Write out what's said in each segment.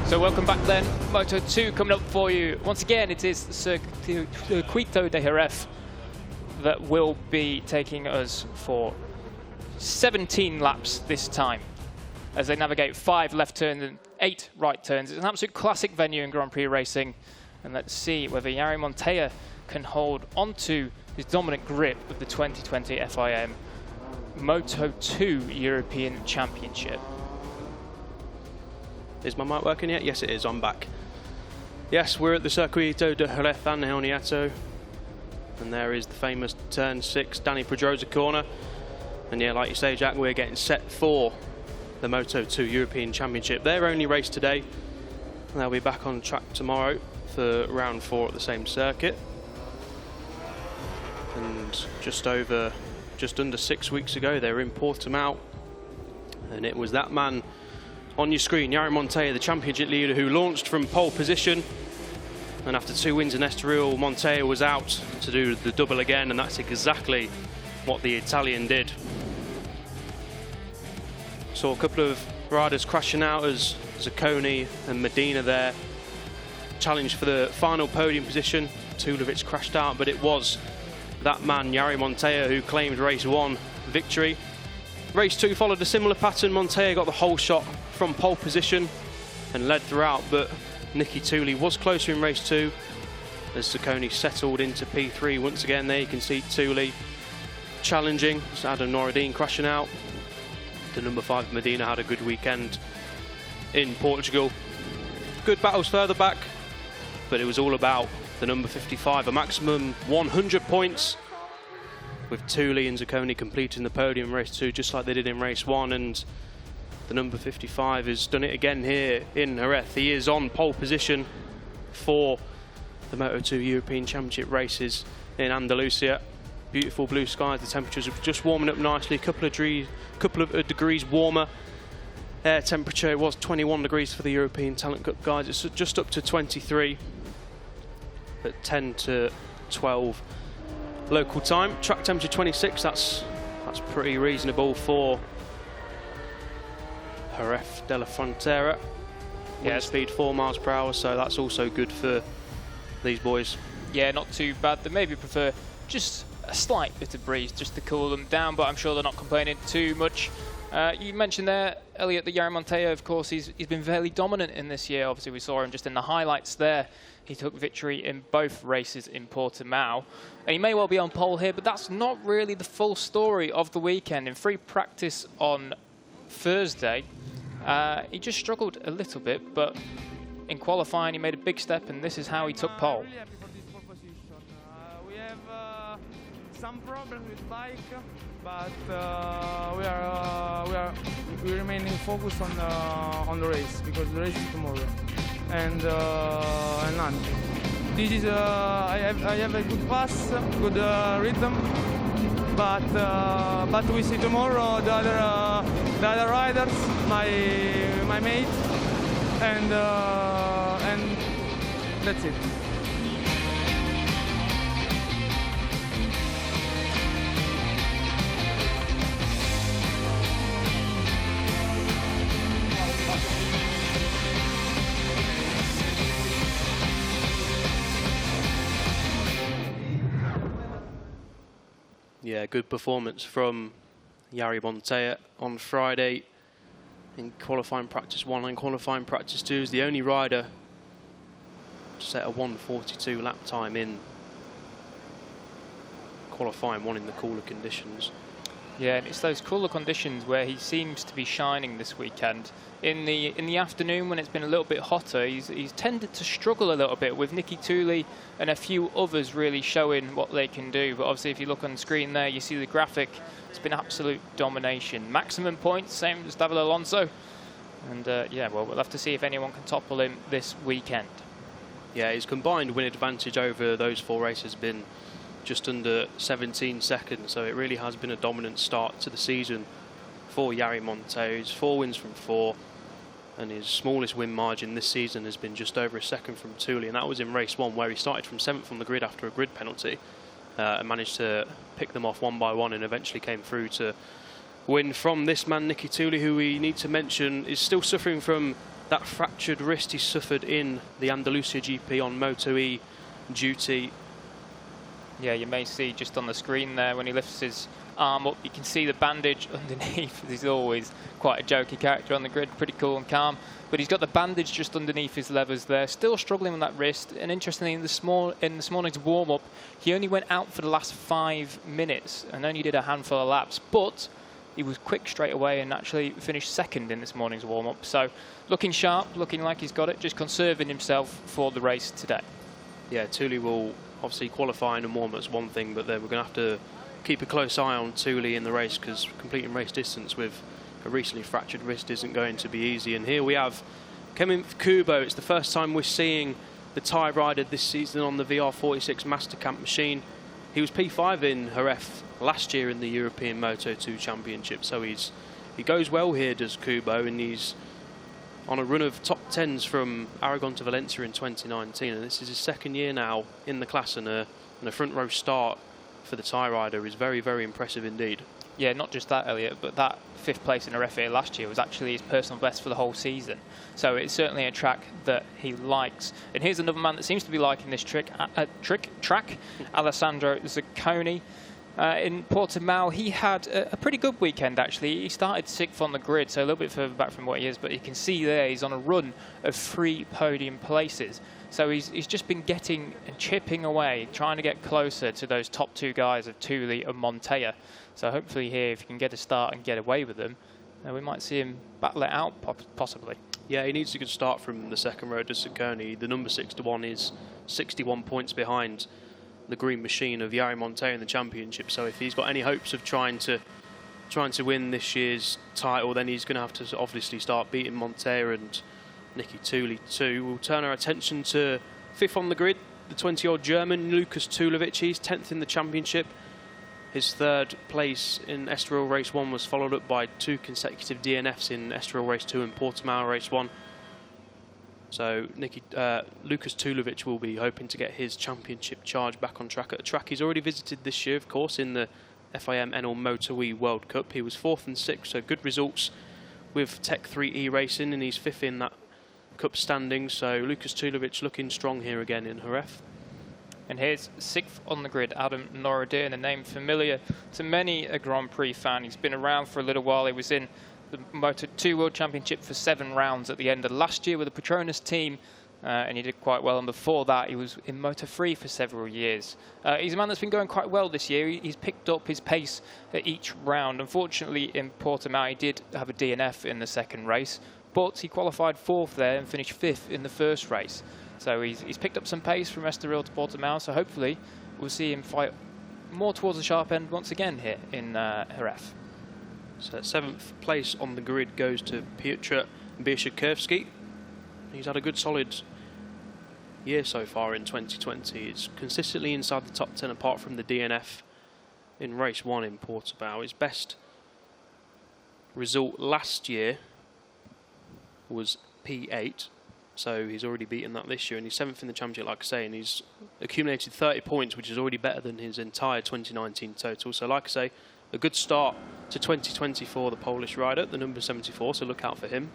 So welcome back then, Moto2 coming up for you. Once again, it is Circuito de Jerez that will be taking us for 17 laps this time, as they navigate 5 left turns and 8 right turns. It's an absolute classic venue in Grand Prix racing, and let's see whether Yari Montella can hold onto his dominant grip of the 2020 FIM Moto2 European Championship. Is my mic working yet? Yes, it is. I'm back. Yes, we're at the Circuito de Jerez and Nieto. And there is the famous turn 6 Danny Pedrosa corner. And yeah, like you say, Jack, we're getting set for the Moto2 European Championship. Their only race today. And they'll be back on track tomorrow for round 4 at the same circuit. And just under 6 weeks ago, they were in Portimao. And it was that man on your screen, Yari Montella, the championship leader, who launched from pole position. And after 2 wins in Estoril, Montella was out to do the double again, and that's exactly what the Italian did. Saw a couple of riders crashing out as Zacconi and Medina there. Challenged for the final podium position. Tulovic crashed out, but it was that man, Yari Montella, who claimed race 1 victory. Race 2 followed a similar pattern. Montella got the whole shot from pole position and led throughout, but Nicky Tully was closer in race 2 as Zacconi settled into P3. Once again, there you can see Tully challenging. It's Adam Noureddin crashing out. The number 5 Medina had a good weekend in Portugal. Good battles further back, but it was all about the number 55, a maximum 100 points, with Tully and Zacconi completing the podium race 2 just like they did in race 1, and the number 55 has done it again here in Jerez. He is on pole position for the Moto2 European Championship races in Andalusia. Beautiful blue skies, the temperatures are just warming up nicely, a couple of degrees warmer. Air temperature, it was 21 degrees for the European Talent Cup guys. It's just up to 23 at 10 to 12 local time. Track temperature 26, that's pretty reasonable for Jerez de la Frontera. Wind speed 4 miles per hour, so that's also good for these boys. Yeah, not too bad. They maybe prefer just a slight bit of breeze just to cool them down, but I'm sure they're not complaining too much. You mentioned there, Elliot, that Yari Montella, of course, he's been fairly dominant in this year. Obviously, we saw him just in the highlights there. He took victory in both races in Portimao. And he may well be on pole here, but that's not really the full story of the weekend. In free practice on Thursday, he just struggled a little bit, but in qualifying, he made a big step, and this is how he took pole. Really happy for this pole position. We have some problems with bike, but we remain focused on the race, because the race is tomorrow, and none. This is I have a good pass, good rhythm, but we see tomorrow the other riders, my mate, and that's it. Yeah, good performance from Yari Montella on Friday in qualifying practice 1 and qualifying practice 2. Is the only rider to set a 1:42 lap time in qualifying 1 in the cooler conditions. Yeah, and it's those cooler conditions where he seems to be shining this weekend. In the afternoon, when it's been a little bit hotter, he's tended to struggle a little bit, with Nicky Tully and a few others really showing what they can do. But obviously, if you look on the screen there, you see the graphic. It's been absolute domination. Maximum points, same as David Alonso. And yeah, well, we'll have to see if anyone can topple him this weekend. Yeah, his combined win advantage over those 4 races has been just under 17 seconds, so it really has been a dominant start to the season for Yari Montella. He's 4 wins from 4, and his smallest win margin this season has been just over a second from Tully, and that was in race 1, where he started from 7th on the grid after a grid penalty and managed to pick them off 1 by 1 and eventually came through to win from this man, Nicky Tully, who we need to mention is still suffering from that fractured wrist he suffered in the Andalusia GP on Moto2 duty. Yeah, you may see just on the screen there when he lifts his arm up, you can see the bandage underneath. He's always quite a jokey character on the grid, pretty cool and calm. But he's got the bandage just underneath his levers there, still struggling with that wrist. And interestingly, in this morning's warm-up, he only went out for the last 5 minutes and only did a handful of laps. But he was quick straight away and actually finished second in this morning's warm-up. So looking sharp, looking like he's got it, just conserving himself for the race today. Yeah, Thule will obviously qualifying and warm-up's one thing, but then we're going to have to keep a close eye on Thule in the race, because completing race distance with a recently fractured wrist isn't going to be easy. And here we have coming for Kubo. It's the first time we're seeing the Thai rider this season on the VR46 Mastercamp machine. He was P5 in Jerez last year in the European Moto2 Championship, so he goes well here, does Kubo, and he's on a run of top 10s from Aragon to Valencia in 2019, and this is his second year now in the class, and a front row start for the Thai rider is very, very impressive indeed. Yeah, not just that, Elliot, but that 5th place in a FA last year was actually his personal best for the whole season. So it's certainly a track that he likes. And here's another man that seems to be liking this track, Alessandro Zacconi. In Portimao, he had a pretty good weekend, actually. He started 6th on the grid, so a little bit further back from what he is, but you can see there he's on a run of 3 podium places. So he's just been getting and chipping away, trying to get closer to those top 2 guys of Thule and Montella. So hopefully here, if he can get a start and get away with them, we might see him battle it out, possibly. Yeah, he needs a good start from the second row to Zacconi. The number 6 to 1 is 61 points behind the green machine of Yari Montella in the championship. So if he's got any hopes of trying to win this year's title, then he's going to have to obviously start beating Montella and Nicky Thule too. We'll turn our attention to 5th on the grid, the 20-year-old German Lukas Tulovic. He's 10th in the championship. His 3rd place in Estoril Race 1 was followed up by 2 consecutive DNFs in Estoril Race 2 and Portimao Race 1. So Lukas Tulovic will be hoping to get his championship charge back on track at a track he's already visited this year, of course, in the FIM Moto3 World Cup. He was 4th and 6th, so good results with Tech 3E Racing, and he's 5th in that Cup standings. So Lukas Tulovic looking strong here again in Jerez. And here's 6th on the grid, Adam Noureddin, a name familiar to many a Grand Prix fan. He's been around for a little while. He was in the Moto2 World Championship for 7 rounds at the end of last year with the Petronas team, and he did quite well. And before that, he was in Moto3 for several years. He's a man that's been going quite well this year. He's picked up his pace at each round. Unfortunately, in Portimao, he did have a DNF in the second race, but he qualified 4th there and finished 5th in the first race. So he's picked up some pace from Estoril to Portimao, so hopefully we'll see him fight more towards the sharp end once again here in Jerez. So 7th place on the grid goes to Piotr Bieszczykowski. He's had a good solid year so far in 2020. It's consistently inside the top 10 apart from the DNF in race 1 in Portimao. His best result last year was P8, so he's already beaten that this year, and he's 7th in the championship, like I say, and he's accumulated 30 points, which is already better than his entire 2019 total. So like I say, a good start to 2020 for the Polish rider, the number 74, so look out for him.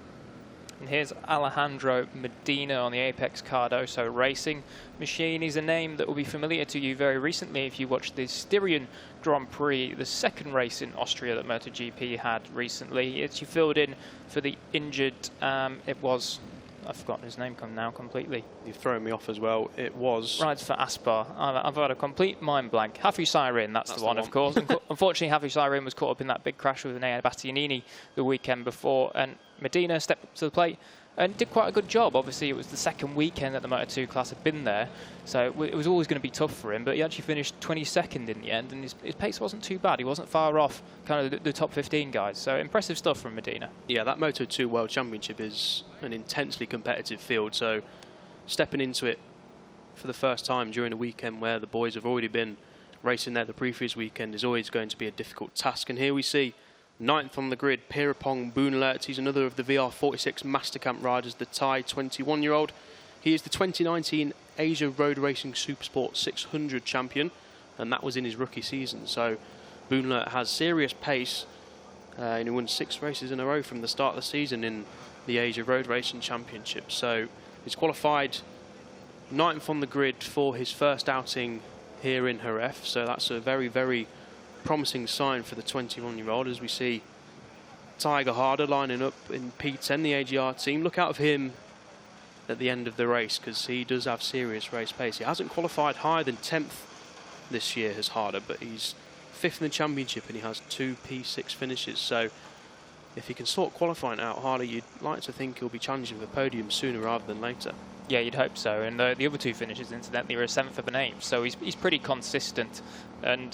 And here's Alejandro Medina on the Apex Cardoso Racing machine. He's a name that will be familiar to you very recently if you watched the Styrian Grand Prix, the second race in Austria that MotoGP had recently. He filled in for the injured, I've forgotten his name now completely. You've thrown me off as well. It was... Rides for Aspar. I've had a complete mind blank. Hafu Sirin, that's the one, of course. Unfortunately, Hafu Sirin was caught up in that big crash with Nea Bastianini the weekend before, and Medina stepped up to the plate and did quite a good job. Obviously, it was the second weekend that the Moto2 class had been there, so it was always going to be tough for him, but he actually finished 22nd in the end, and his pace wasn't too bad. He wasn't far off kind of the top 15 guys, so impressive stuff from Medina. Yeah, that Moto2 World Championship is an intensely competitive field, so stepping into it for the first time during a weekend where the boys have already been racing there the previous weekend is always going to be a difficult task. And here we see 9th on the grid, Pierapong Boonalert. He's another of the VR46 Mastercamp riders, the Thai 21-year-old. He is the 2019 Asia Road Racing Supersport 600 champion, and that was in his rookie season. So Boonalert has serious pace And he won 6 races in a row from the start of the season in the Asia Road Racing Championship. So he's qualified 9th on the grid for his first outing here in Jerez. So that's a very, very promising sign for the 21-year-old, as we see Tiger Harder lining up in P10, the AGR team. Look out for him at the end of the race, because he does have serious race pace. He hasn't qualified higher than 10th this year as Harder, but he's 5th in the championship and he has 2 P6 finishes. So if he can sort qualifying out Harder, you'd like to think he'll be challenging for the podium sooner rather than later. Yeah, you'd hope so. And the other 2 finishes, incidentally, are a 7th and an 8th, so he's pretty consistent. And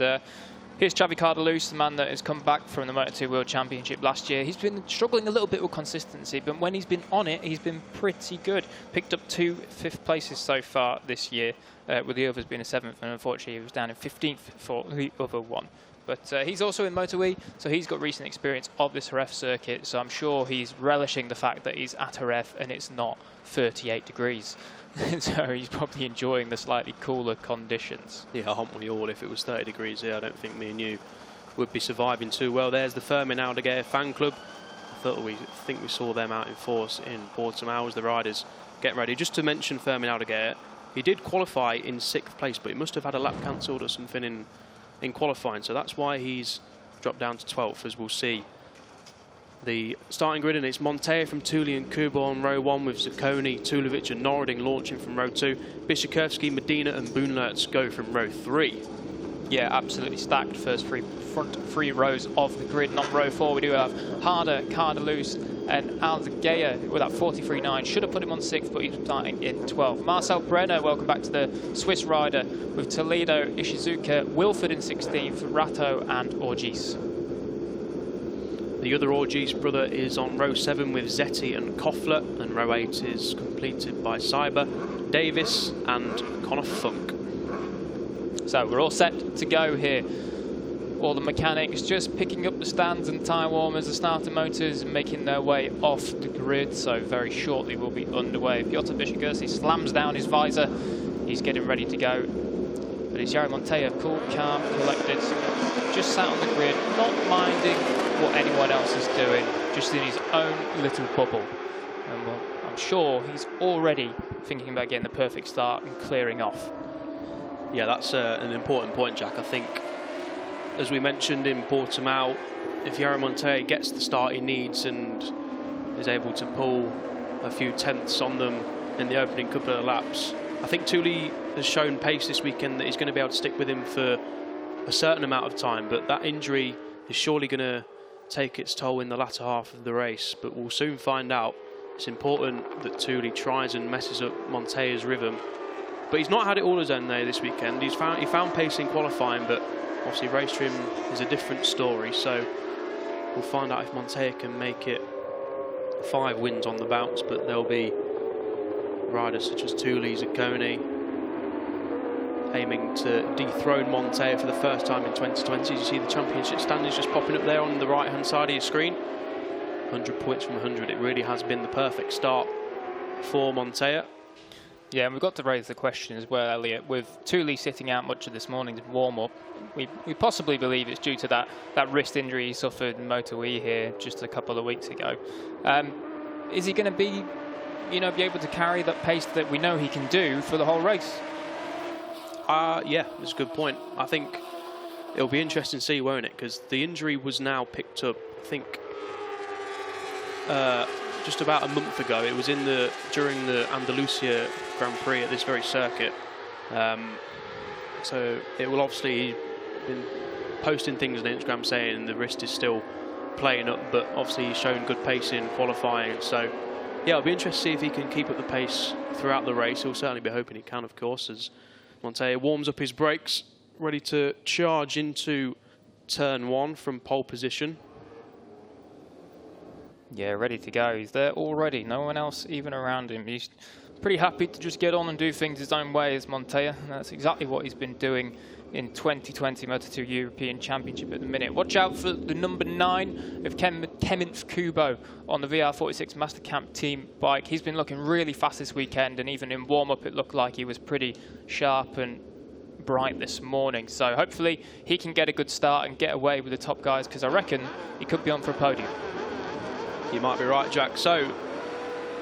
here's Xavi Artigas, the man that has come back from the Moto2 World Championship last year. He's been struggling a little bit with consistency, but when he's been on it, he's been pretty good. Picked up 2 5th places so far this year, with the others being a 7th, and unfortunately he was down in 15th for the other one. But he's also in Moto2, so he's got recent experience of this Jerez circuit, so I'm sure he's relishing the fact that he's at Jerez and it's not 38 degrees. So he's probably enjoying the slightly cooler conditions. Yeah, aren't we all? If it was 30 degrees here, I don't think me and you would be surviving too well. There's the FIM Moto3 fan club. I think we saw them out in force in Portimao as the riders get ready. Just to mention FIM Moto3, he did qualify in 6th place, but he must have had a lap cancelled or something in qualifying, so that's why he's dropped down to 12th, as we'll see. The starting grid, and it's Montella from Tuli and Kuba on row 1, with Zacconi, Tulovic and Noroding launching from row 2. Bishakovsky, Medina and Boonlertz go from row 3. Yeah, absolutely stacked front 3 rows of the grid. And on row 4 we do have Harder, Artigas and Aldeguer with that 43.9. Should have put him on 6th, but he's starting in 12th. Marcel Brenner, welcome back to the Swiss rider, with Toledo, Ishizuka, Wilford in 16th, Rato and Orgis. The other Orgis brother is on row 7 with Zetti and Koffler, and row 8 is completed by Cyber, Davis and Connor Funk. So we're all set to go here. All the mechanics just picking up the stands and tyre warmers, the starter motors making their way off the grid, so very shortly we'll be underway. Piotr Bishakovsky slams down his visor, he's getting ready to go. But it's Yari Montella, cool, calm, collected, just sat on the grid, not minding what anyone else is doing, just in his own little bubble. And well, I'm sure he's already thinking about getting the perfect start and clearing off. Yeah, that's an important point, Jack. I think, as we mentioned in Portimao, if Yari Montella gets the start he needs and is able to pull a few tenths on them in the opening couple of laps, I think Tuli has shown pace this weekend that he's going to be able to stick with him for a certain amount of time, but that injury is surely going to take its toll in the latter half of the race. But we'll soon find out. It's important that Tuli tries and messes up Montella's rhythm. But he's not had it all his own there this weekend. He found pace in qualifying, but obviously race trim is a different story. So we'll find out if Montella can make it 5 wins on the bounce. But there'll be riders such as Tuli, Zacconi aiming to dethrone Montella for the first time in 2020. As you see the championship standings just popping up there on the right-hand side of your screen. 100 points from 100. It really has been the perfect start for Montella. Yeah, and we've got to raise the question as well, Elliot, with Tuli sitting out much of this morning's warm-up, we possibly believe it's due to that wrist injury he suffered in Moto2 here just a couple of weeks ago. Is he going to be able to carry that pace that we know he can do for the whole race? Yeah, that's a good point. I think it'll be interesting to see, won't it? Because the injury was now picked up, I think, just about a month ago. It was during the Andalusia Grand Prix at this very circuit. So it will obviously been posting things on Instagram saying the wrist is still playing up, but obviously he's shown good pace in qualifying. So yeah, it'll be interesting to see if he can keep up the pace throughout the race. He'll certainly be hoping he can, of course, as Montella warms up his brakes, ready to charge into turn 1 from pole position. Yeah, ready to go. He's there already. No one else even around him. He's pretty happy to just get on and do things his own way as Montella. And that's exactly what he's been doing in 2020 Moto2 European Championship at the minute. Watch out for the number 9 of Kemint Kubo on the VR46 Mastercamp team bike. He's been looking really fast this weekend, and even in warm-up it looked like he was pretty sharp and bright this morning. So hopefully he can get a good start and get away with the top guys, because I reckon he could be on for a podium. You might be right, Jack. So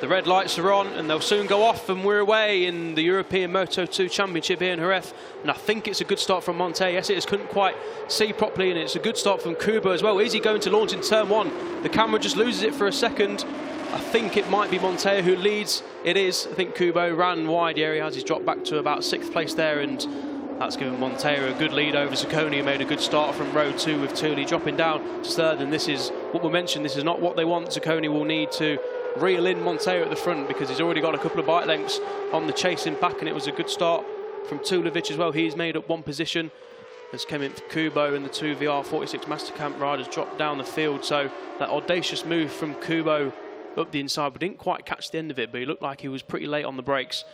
the red lights are on and they'll soon go off, and we're away in the European Moto2 Championship here in Jerez. And I think it's a good start from Montella. Yes, it is, couldn't quite see properly, and it's a good start from Kubo as well. Is he going to launch in turn one? The camera just loses it for a second. I think it might be Montella who leads. It is. I think Kubo ran wide. Yeah, he has. He's dropped back to about 6th place there, and that's given Montella a good lead over Zacconi, who made a good start from row 2 with Thule dropping down to 3rd. And this is what we mentioned. This is not what they want. Zacconi will need to reel in Montella at the front, because he's already got a couple of bike lengths on the chasing pack, and it was a good start from Tulovic as well. He's made up 1 position as came in for Kubo, and the 2 VR46 Mastercamp riders dropped down the field. So that audacious move from Kubo up the inside, but didn't quite catch the end of it, but he looked like he was pretty late on the brakes,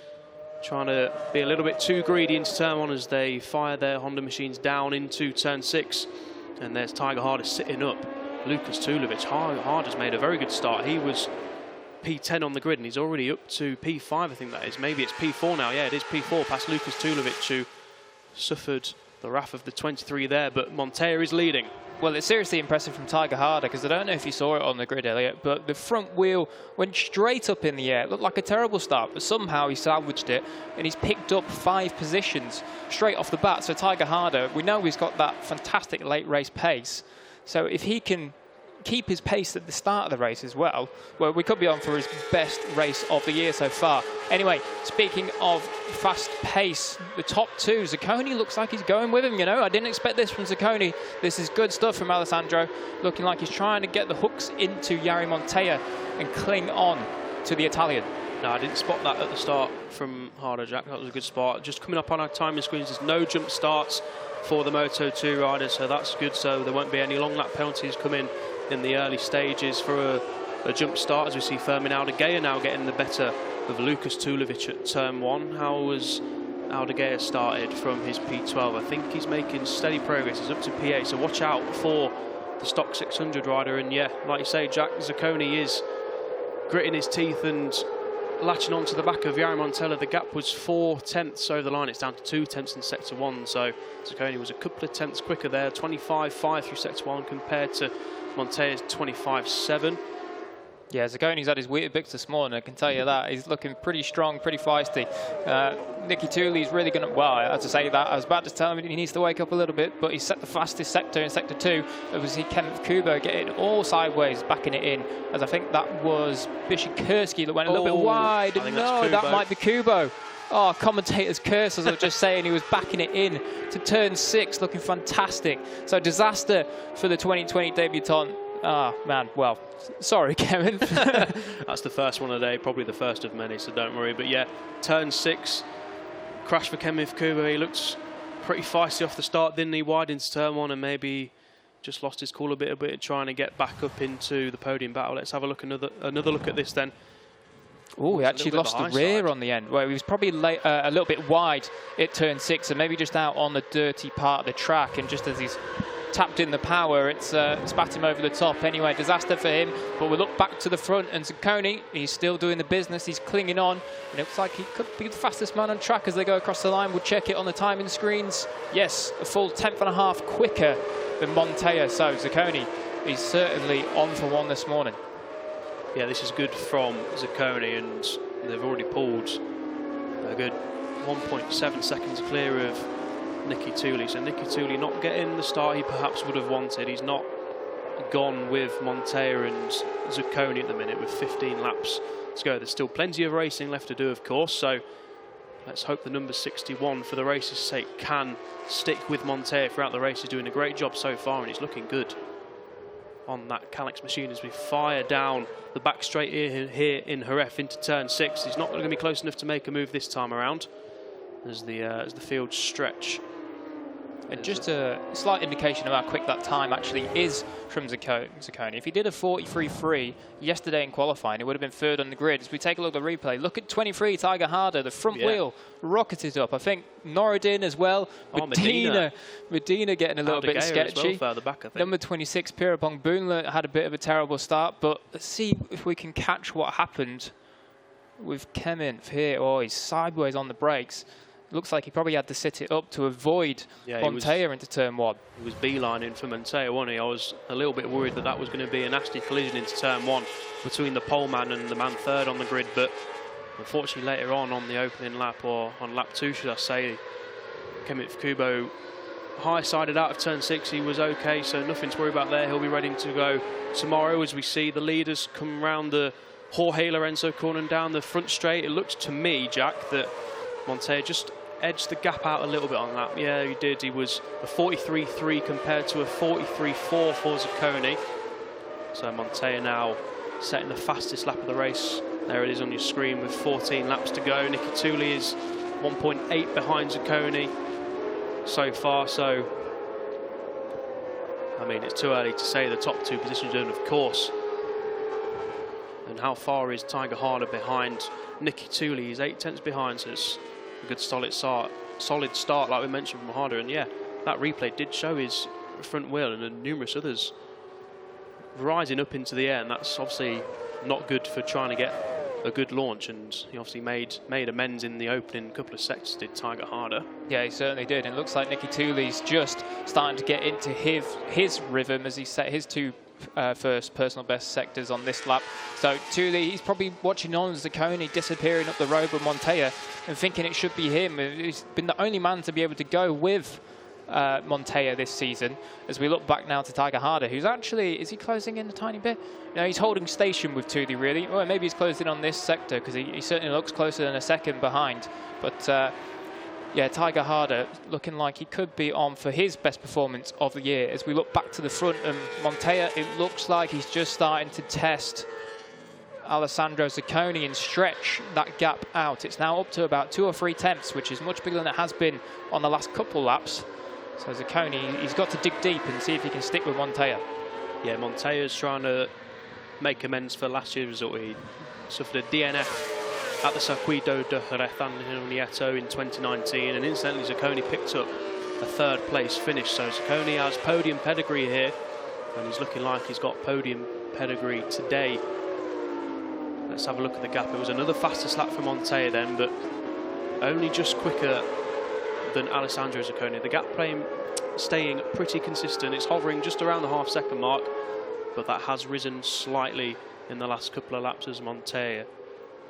trying to be a little bit too greedy into turn 1 as they fire their Honda machines down into turn 6. And there's Tiger Harder sitting up. Lucas Tulovic. Harder's made a very good start. He was P10 on the grid, and he's already up to P5, I think that is. Maybe it's P4 now. Yeah, it is P4, past Lucas Tulovic, who suffered the wrath of the 23 there, but Montella is leading. Well, it's seriously impressive from Tiger Harder, because I don't know if you saw it on the grid, Elliot, but the front wheel went straight up in the air. It looked like a terrible start, but somehow he salvaged it, and he's picked up 5 positions straight off the bat. So Tiger Harder, we know he's got that fantastic late race pace. So if he can keep his pace at the start of the race as well, we could be on for his best race of the year so far. Anyway, speaking of fast pace, the top 2, Zacconi looks like he's going with him, you know. I didn't expect this from Zacconi. This is good stuff from Alessandro, looking like he's trying to get the hooks into Yari Montella and cling on to the Italian. No, I didn't spot that at the start from Harder, Jack. That was a good spot. Just coming up on our timing screens, there's no jump starts for the Moto2 riders, so that's good. So there won't be any long lap penalties coming in the early stages for a jump start, as we see Fermin Aldeguer now getting the better of Lucas Tulovic at turn 1. How was Aldeguer started from his P12? I think he's making steady progress. He's up to P8, so watch out for the stock 600 rider. And yeah, like you say, Jack, Zacconi is gritting his teeth and latching onto the back of Yari Montella. The gap was 4 tenths over the line. It's down to 2 tenths in sector 1. So Zacconi was a couple of tenths quicker there, 25.5 through sector 1 compared to Montella's 25.7. Yeah, Zacconi's had his Weetabix this morning, I can tell you that. He's looking pretty strong, pretty feisty. Nicky Thule's really going to, well, as I say that, I was about to tell him he needs to wake up a little bit, but he's set the fastest sector in sector 2. It was Kenneth Kubo getting all sideways, backing it in, as I think that was Bishikursky that went a little bit wide. No, that might be Kubo. Oh, commentator's curse, as I was just saying. He was backing it in to turn 6, looking fantastic. So disaster for the 2020 debutant. Ah, man, well, sorry, Kevin. That's the first one of the day, probably the first of many, so don't worry. But yeah, turn 6, crash for Kenneth Kubo. He looks pretty feisty off the start, didn't he? Wide into turn 1, and maybe just lost his cool a bit trying to get back up into the podium battle. Let's have a look, another look at this then. Oh, he actually lost the rear on the end. Well, he was probably late, a little bit wide at turn 6, and maybe just out on the dirty part of the track, and just as he's tapped in the power, it's spat him over the top. Anyway, disaster for him, but we'll look back to the front, and Zacconi, he's still doing the business, he's clinging on, and it looks like he could be the fastest man on track as they go across the line. We'll check it on the timing screens. Yes, a full 10th.5 quicker than Montella, so Zacconi, he's certainly on for one this morning. Yeah, this is good from Zacconi, and they've already pulled a good 1.7 seconds clear of Nicky Thule. So Nicky Thule not getting the start he perhaps would have wanted. He's not gone with Montella and Zacconi at the minute with 15 laps to go. There's still plenty of racing left to do, of course, so let's hope the number 61 for the race's sake can stick with Montella throughout the race. He's doing a great job so far, and he's looking good on that Calix machine as we fire down the back straight here in Jerez into turn 6. He's not going to be close enough to make a move this time around as the fields stretch. And just a slight indication of how quick that time actually is from Zacconi. If he did a 43.3 yesterday in qualifying, it would have been 3rd on the grid. As we take a look at the replay, look at 23, Tiger Harder, the front wheel rocketed up. I think Norridin as well. Medina getting a little bit sketchy. Well, the back, I think. Number 26, Pierapong Boonla had a bit of a terrible start, but let's see if we can catch what happened with Kemmeth here. Oh, he's sideways on the brakes. looks like he probably had to sit it up to avoid Montella into turn 1. He was beelining for Montella, wasn't he? I was a little bit worried that that was going to be a nasty collision into turn 1 between the pole man and the man third on the grid, but unfortunately later on the opening lap, or on lap 2 should I say, Kemit Kubo high-sided out of turn 6. He was okay, so nothing to worry about there. He'll be ready to go tomorrow as we see the leaders come round the Jorge Lorenzo corner and down the front straight. It looks to me, Jack, that Montella just edged the gap out a little bit on that. Yeah, he did. He was a 43.3 compared to a 43.4 for Zacconi. So Montella now setting the fastest lap of the race. There it is on your screen with 14 laps to go. Nicky Tully is 1.8 behind Zacconi so far. So, I mean, it's too early to say the top 2 positions, and of course. And how far is Tiger Harder behind Nicky Tully? He's 8 tenths behind, so it's a good solid start, like we mentioned from Harder. And yeah, that replay did show his front wheel and numerous others rising up into the air, and that's obviously not good for trying to get a good launch. And he obviously made amends in the opening couple of sectors, did Tiger Harder. Yeah, he certainly did. And it looks like Nicky Tully's just starting to get into his rhythm as he set his 2 first personal best sectors on this lap. So Tully, he's probably watching on as Zacconi disappearing up the road with Montella and thinking it should be him. He's been the only man to be able to go with Montella this season. As we look back now to Tiger Harder, who's actually, is he closing in a tiny bit? No, he's holding station with Tully really. Well, maybe he's closed in on this sector because he certainly looks closer than a second behind. But yeah, Tiger Harder looking like he could be on for his best performance of the year. As we look back to the front, and Montella, it looks like he's just starting to test Alessandro Zacconi and stretch that gap out. It's now up to about 2 or 3 tenths, which is much bigger than it has been on the last couple laps. So Zacconi, he's got to dig deep and see if he can stick with Montella. Yeah, Montella's trying to make amends for last year's result. He suffered a DNF at the Circuito de Jerez and Nieto in 2019, and incidentally Zacconi picked up a 3rd place finish. So Zacconi has podium pedigree here, and he's looking like he's got podium pedigree today. Let's have a look at the gap. It was another fastest lap for Montella then, but only just quicker than Alessandro Zacconi. The gap staying pretty consistent. It's hovering just around the half-second mark, but that has risen slightly in the last couple of laps as Montella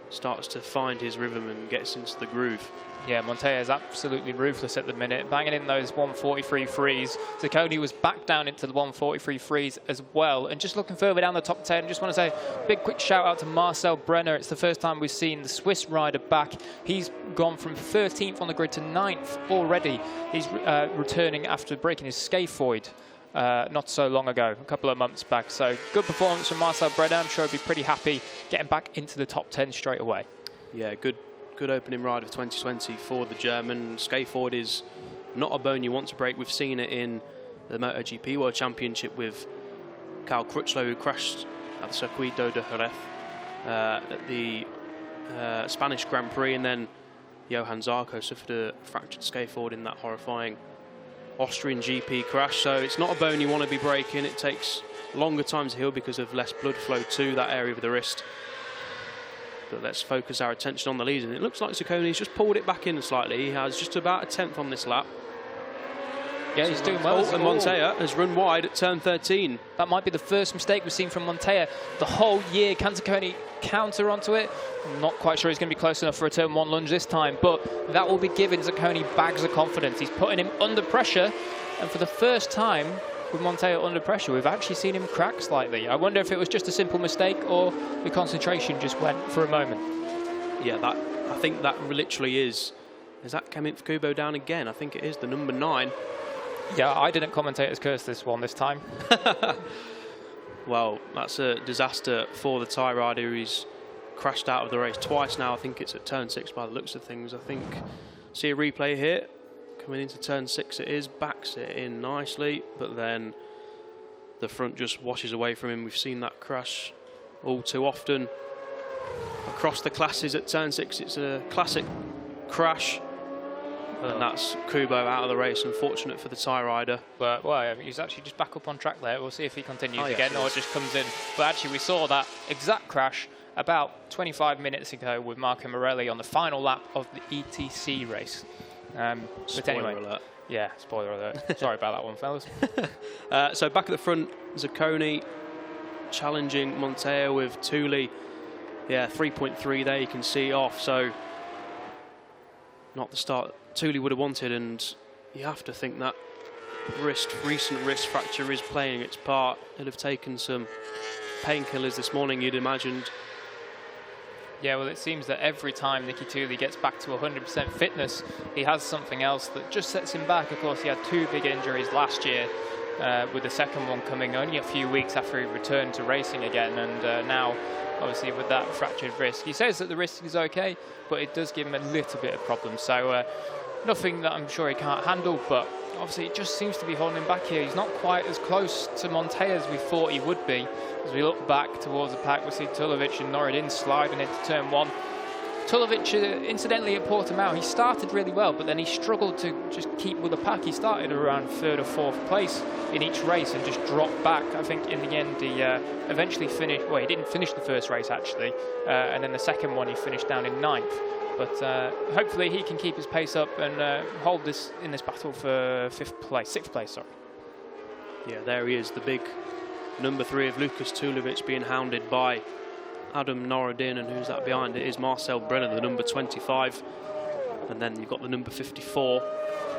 starts to find his rhythm and gets into the groove. Yeah, Montella is absolutely ruthless at the minute, banging in those 143 frees. Zacconi was back down into the 143 frees as well. And just looking further down the top 10, just want to say a big quick shout out to Marcel Brenner. It's the first time we've seen the Swiss rider back. He's gone from 13th on the grid to 9th already. He's returning after breaking his scaphoid not so long ago, a couple of months back. So good performance from Marcel Brenner. I'm sure he'll be pretty happy getting back into the top 10 straight away. Yeah, good opening ride of 2020 for the German. Scaphoid is not a bone you want to break. We've seen it in the MotoGP World Championship with Cal Crutchlow, who crashed at the Circuito de Jerez at the Spanish Grand Prix, and then Johan Zarco suffered a fractured scaphoid in that horrifying Austrian GP crash. So it's not a bone you want to be breaking. It takes longer time to heal because of less blood flow to that area of the wrist. But let's focus our attention on the lead. And it looks like Zacconi's just pulled it back in slightly. He has just about a 10th on this lap. Yeah, he's doing well. And Montella has run wide at turn 13. That might be the first mistake we've seen from Montella the whole year. Can Zacconi counter onto it? I'm not quite sure he's going to be close enough for a turn 1 lunge this time, but that will be giving Zacconi bags of confidence. He's putting him under pressure, and for the first time with Montella under pressure, we've actually seen him crack slightly. I wonder if it was just a simple mistake or the concentration just went for a moment. Yeah, I think that literally is. Is that Kemit Kubo down again? I think it is the number 9. Yeah, I didn't commentate as curse this time. Well, that's a disaster for the Thai rider. He's crashed out of the race twice now. I think it's at turn 6 by the looks of things. I think, see a replay here. Coming into turn 6 it is, backs it in nicely, but then the front just washes away from him. We've seen that crash all too often across the classes at turn 6. It's a classic crash. And that's Kubo out of the race. Unfortunate for the Thai rider. But well, he's actually just back up on track there. We'll see if he continues again or just comes in. But actually, we saw that exact crash about 25 minutes ago with Marco Morelli on the final lap of the ETC race. But anyway, alert. yeah, spoiler alert. Sorry about that one, fellas. So back at the front, Zacconi challenging Montella with Thule. Yeah, 3.3 there, you can see off. So not the start Thule would have wanted, and you have to think that recent wrist fracture is playing its part. He'll have taken some painkillers this morning, you'd imagined. Yeah, well, it seems that every time Nicky Thule gets back to 100% fitness, he has something else that just sets him back. Of course, he had 2 big injuries last year, with the second one coming only a few weeks after he returned to racing again, and now, obviously, with that fractured wrist. He says that the wrist is okay, but it does give him a little bit of problems. So nothing that I'm sure he can't handle, but obviously it just seems to be holding him back here. He's not quite as close to Montella as we thought he would be. As we look back towards the pack, we see Tulovic and Norodin sliding into turn 1. Tulovic, incidentally, at Portimao, he started really well, but then he struggled to just keep with the pack. He started around 3rd or 4th place in each race and just dropped back. I think in the end he eventually finished, well, he didn't finish the first race actually, and then the second one he finished down in 9th. But hopefully he can keep his pace up and hold this in this battle for 6th place, sorry. Yeah, there he is, the big number 3 of Lukas Tulovic being hounded by Adam Norodin, and who's that behind? It is Marcel Brenner, the number 25. And then you've got the number 54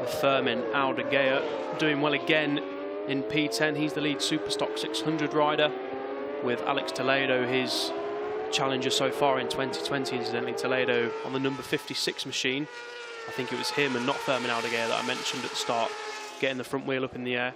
with Fermin Aldeguer doing well again in P10. He's the lead Superstock 600 rider with Alex Toledo, his challenger so far in 2020. Incidentally, Toledo on the number 56 machine. I think it was him and not Fermin Aldeguer that I mentioned at the start, getting the front wheel up in the air.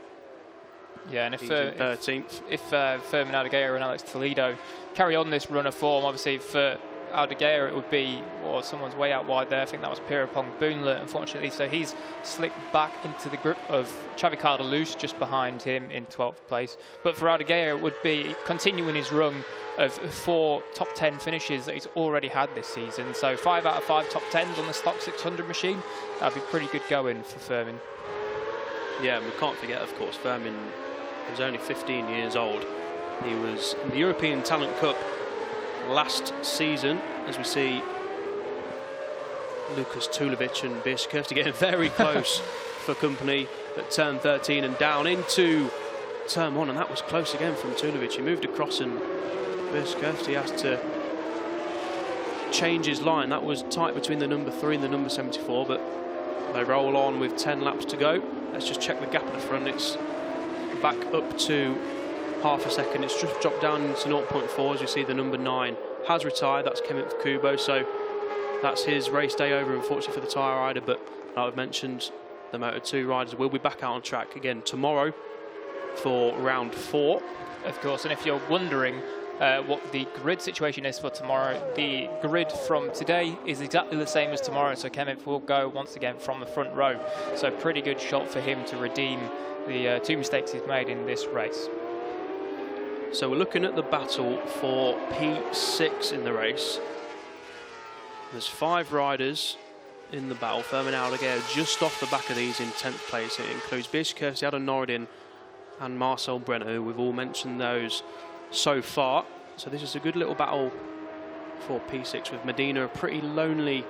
Yeah, and if 13th. If Fermin Aldeguer and Alex Toledo carry on this run of form, obviously for Aldeguer it would be, well, someone's way out wide there. I think that was Pierre-Pong Boonler, unfortunately. So he's slipped back into the grip of Xavi Artigas just behind him in 12th place. But for Aldeguer, it would be continuing his run of 4 top 10 finishes that he's already had this season. So 5 out of 5 top 10s on the Stock 600 machine. That'd be pretty good going for Fermin. Yeah, and we can't forget, of course, Fermin was only 15 years old. He was in the European Talent Cup last season, as we see Lukas Tulovic and Bieszczykowski getting very close for company at turn 13 and down into turn 1, and that was close again from Tulovic. He moved across and Bieszczykowski has to change his line. That was tight between the number 3 and the number 74, but they roll on with 10 laps to go. Let's just check the gap at the front. It's back up to half a second. It's just dropped down to 0.4 as you see the number 9 has retired. That's Kenneth Kubo, so that's his race day over, unfortunately for the tyre rider. But like I've mentioned, the Moto2 riders will be back out on track again tomorrow for round 4. Of course, and if you're wondering what the grid situation is for tomorrow, the grid from today is exactly the same as tomorrow, so Kenneth will go once again from the front row. So pretty good shot for him to redeem the 2 mistakes he's made in this race. So we're looking at the battle for P6 in the race. There's 5 riders in the battle. Fermin Aldeguer just off the back of these in 10th place. It includes Bieszczykowski, Adam Norodin and Marcel Brenner, who we've all mentioned those so far. So this is a good little battle for P6 with Medina, a pretty lonely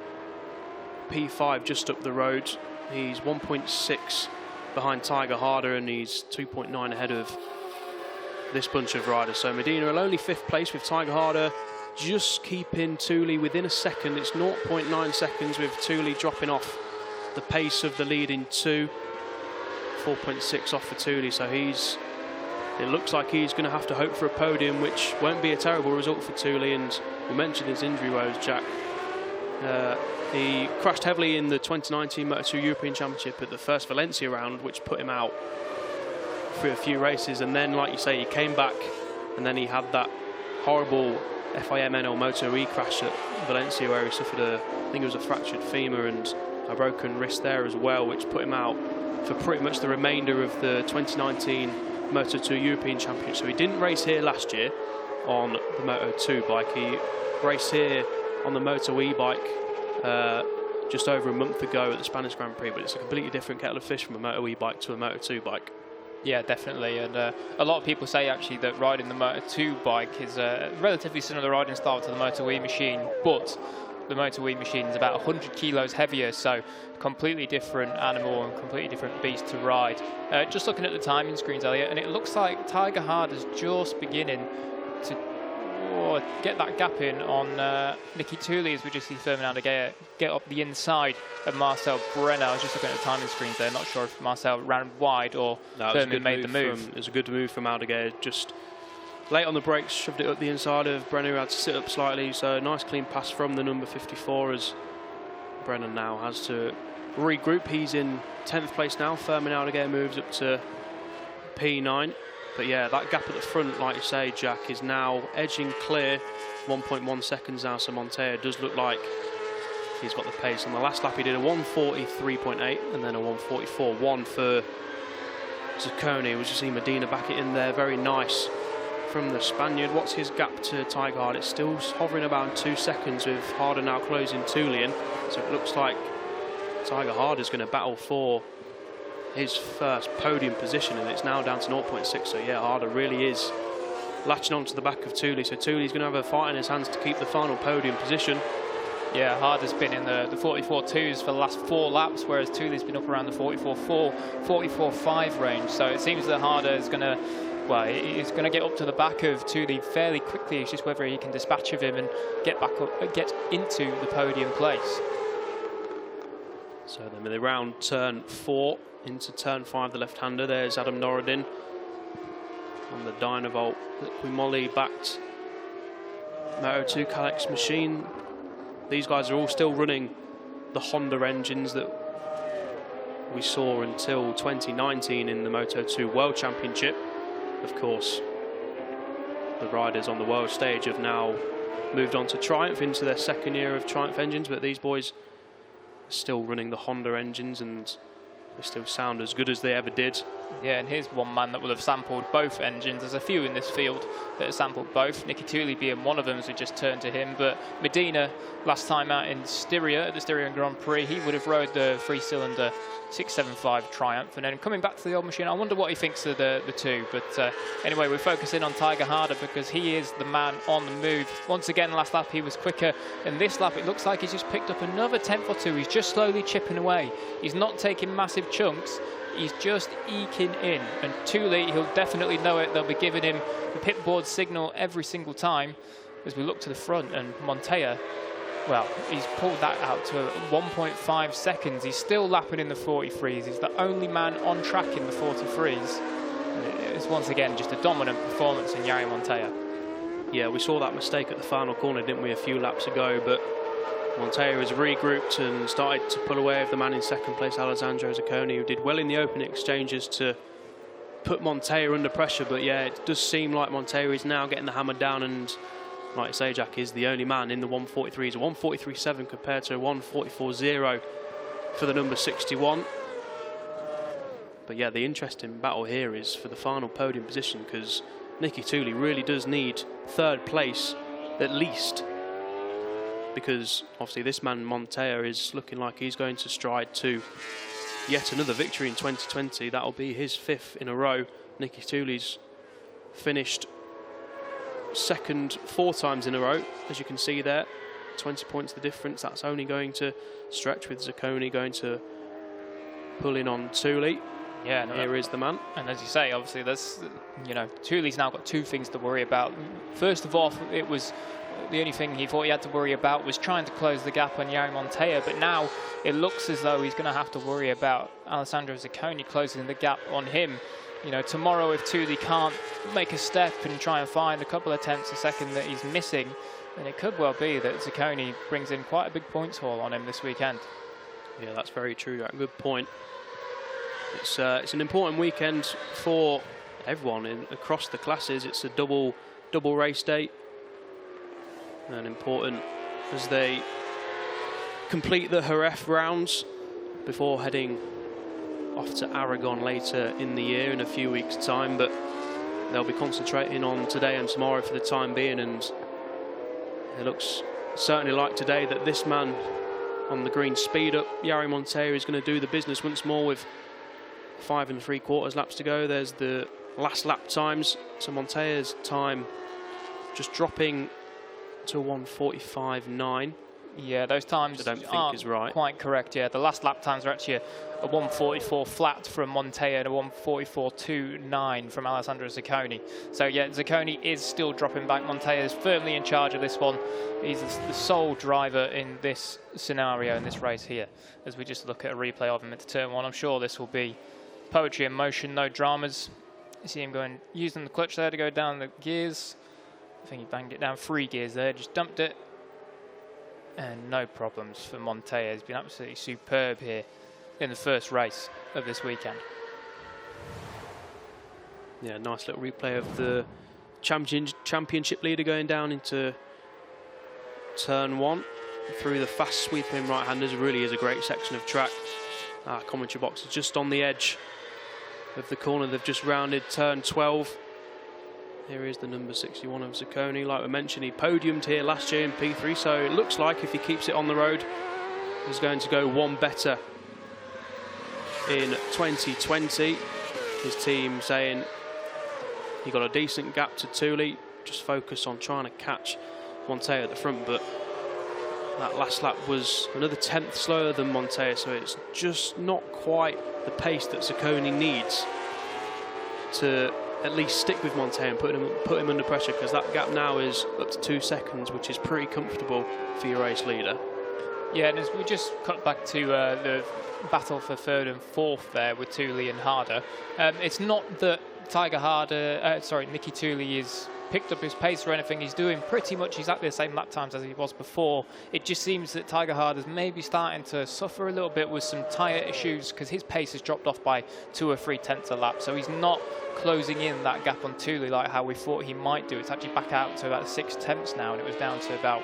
P5 just up the road. He's 1.6 behind Tiger Harder and he's 2.9 ahead of this bunch of riders. So Medina a lonely 5th place with Tiger Harder just keeping Thule within a second. It's 0.9 seconds with Thule dropping off the pace of the leading 2. 4.6 off for Thule, so it looks like he's going to have to hope for a podium, which won't be a terrible result for Thule. And we mentioned his injury woes, Jack. He crashed heavily in the 2019 Moto2 European Championship at the first Valencia round, which put him out for a few races. And then, like you say, he came back and then he had that horrible FIM Moto3 crash at Valencia where he suffered I think it was a fractured femur and a broken wrist there as well, which put him out for pretty much the remainder of the 2019 Moto2 European Championship. So he didn't race here last year on the Moto2 bike. He raced here on the Moto bike just over a month ago at the Spanish Grand Prix, but it's a completely different kettle of fish from a Moto bike to a Moto2 bike. Yeah, definitely, and a lot of people say actually that riding the Moto2 bike is a relatively similar riding style to the Moto E machine, but the Moto2 machine is about 100 kilos heavier, so completely different animal and completely different beast to ride. Just looking at the timing screens, Elliot, and it looks like Tiger Hard is just beginning to get that gap in on Nicky Tooley, as we just see FIM Artigas get up the inside of Marcel Brenner. I was just looking at the timing screens there, not sure if Marcel ran wide or FIM made the move. It was a good move from Artigas, just late on the brakes, shoved it up the inside of Brenner, who had to sit up slightly, so nice clean pass from the number 54 as Brenner now has to regroup. He's in 10th place now. FIM Artigas moves up to P9. But yeah, that gap at the front, like you say, Jack, is now edging clear. 1.1 seconds now, so Montella does look like he's got the pace. On the last lap, he did a 1:43.8 and then a 1:44.1 for Zacconi. We just see Medina back it in there. Very nice from the Spaniard. What's his gap to Tiger Hard? It's still hovering about 2 seconds, with Harder now closing Tooley in. So it looks like Tiger Hard is going to battle for his first podium position, and it's now down to 0.6. So yeah, Harder really is latching onto the back of Tooley. So Tooley's going to have a fight in his hands to keep the final podium position. Yeah, Harder's been in the 44.2s for the last 4 laps, whereas Tooley's been up around the 44.4, 44.5 range. So it seems that Harder is going to, well, he's going to get up to the back of Tooley fairly quickly. It's just whether he can dispatch of him and get back up, get into the podium place. So then around turn 4 into turn 5, the left-hander. There's Adam Norridin on the Dynavolt Liquimolly backed Moto2 Calyx machine. These guys are all still running the Honda engines that we saw until 2019 in the Moto2 World Championship. Of course, the riders on the world stage have now moved on to Triumph, into their second year of Triumph engines, but these boys are still running the Honda engines and they still sound as good as they ever did. Yeah, and here's one man that will have sampled both engines. There's a few in this field that have sampled both, Nicky Tooley being one of them, as we just turned to him. But Medina, last time out in Styria, at the Styrian Grand Prix, he would have rode the 3-cylinder 675 Triumph. And then coming back to the old machine, I wonder what he thinks of the two. But anyway, we're focusing on Tiger Harder because he is the man on the move. Once again, last lap he was quicker, and this lap it looks like he's just picked up another tenth or two. He's just slowly chipping away. He's not taking massive chunks. He's just eking in. And Tooley, he'll definitely know it. They'll be giving him the pit board signal every single time as we look to the front. And Montella, well, he's pulled that out to 1.5 seconds. He's still lapping in the 43s. He's the only man on track in the 43s. It's once again just a dominant performance in Yari Montella. Yeah, we saw that mistake at the final corner, didn't we, a few laps ago, but Montella has regrouped and started to pull away of the man in second place, Alessandro Zacconi, who did well in the opening exchanges to put Montella under pressure. But yeah, it does seem like Montella is now getting the hammer down, and like I say, Jack, is the only man in the 143s, a 143.7 compared to a 144.0 for the number 61. But yeah, the interesting battle here is for the final podium position, because Nicky Tooley really does need third place at least, because obviously this man Montella is looking like he's going to stride to yet another victory in 2020. That'll be his 5th in a row. Nicky Tooley's finished second 4 times in a row, as you can see there. 20 points the difference. That's only going to stretch, with Zacconi going to pull in on Tooley. Yeah, no, here is the man. And as you say, obviously, there's, you know, Tooley's now got 2 things to worry about. First of all, it was the only thing he thought he had to worry about was trying to close the gap on Yari Montella, but now it looks as though he's going to have to worry about Alessandro Zacconi closing the gap on him. You know, tomorrow if Tooley can't make a step and try and find a couple of tenths a second that he's missing, then it could well be that Zacconi brings in quite a big points haul on him this weekend. Yeah, that's very true, Jack. Good point. It's an important weekend for everyone across the classes. It's a double race day, and important as they complete the Jerez rounds before heading off to Aragon later in the year in a few weeks' time. But they'll be concentrating on today and tomorrow for the time being, and it looks certainly like today that this man on the green speed up, Yari Montella, is going to do the business once more with 5 3/4 laps to go. There's the last lap times. So Montella's time just dropping to 1:45.9. Yeah, those times aren't quite correct. Yeah, the last lap times are actually a 1:44 flat from Montella and a 1:44.29 from Alessandro Zacconi. So yeah, Zacconi is still dropping back. Montella is firmly in charge of this one. He's the sole driver in this scenario, in this race here. As we just look at a replay of him into turn one, I'm sure this will be poetry in motion, no dramas. You see him going, using the clutch there to go down the gears. I think he banged it down 3 gears there, just dumped it. And no problems for Montella. He's been absolutely superb here in the first race of this weekend. Yeah, nice little replay of the championship leader going down into turn 1 through the fast sweeping right-handers. Really is a great section of track. Commentary box is just on the edge of the corner. They've just rounded turn 12. Here is the number 61 of Zacconi. Like we mentioned, he podiumed here last year in P3, so it looks like if he keeps it on the road, he's going to go one better in 2020. His team saying he got a decent gap to Thule, just focus on trying to catch Montella at the front, but that last lap was another 10th slower than Montella, so it's just not quite the pace that Zacconi needs to at least stick with Montella and put him under pressure, because that gap now is up to 2 seconds, which is pretty comfortable for your race leader. Yeah, and as we just cut back to the battle for 3rd and 4th there with Thule and Harder, it's not that Nicky Thule is picked up his pace or anything. He's doing pretty much exactly the same lap times as he was before. It just seems that Tiger Harder's maybe starting to suffer a little bit with some tyre issues, because his pace has dropped off by 2 or 3 tenths a lap. So he's not closing in that gap on Thule like how we thought he might do. It's actually back out to about 6 tenths now, and it was down to about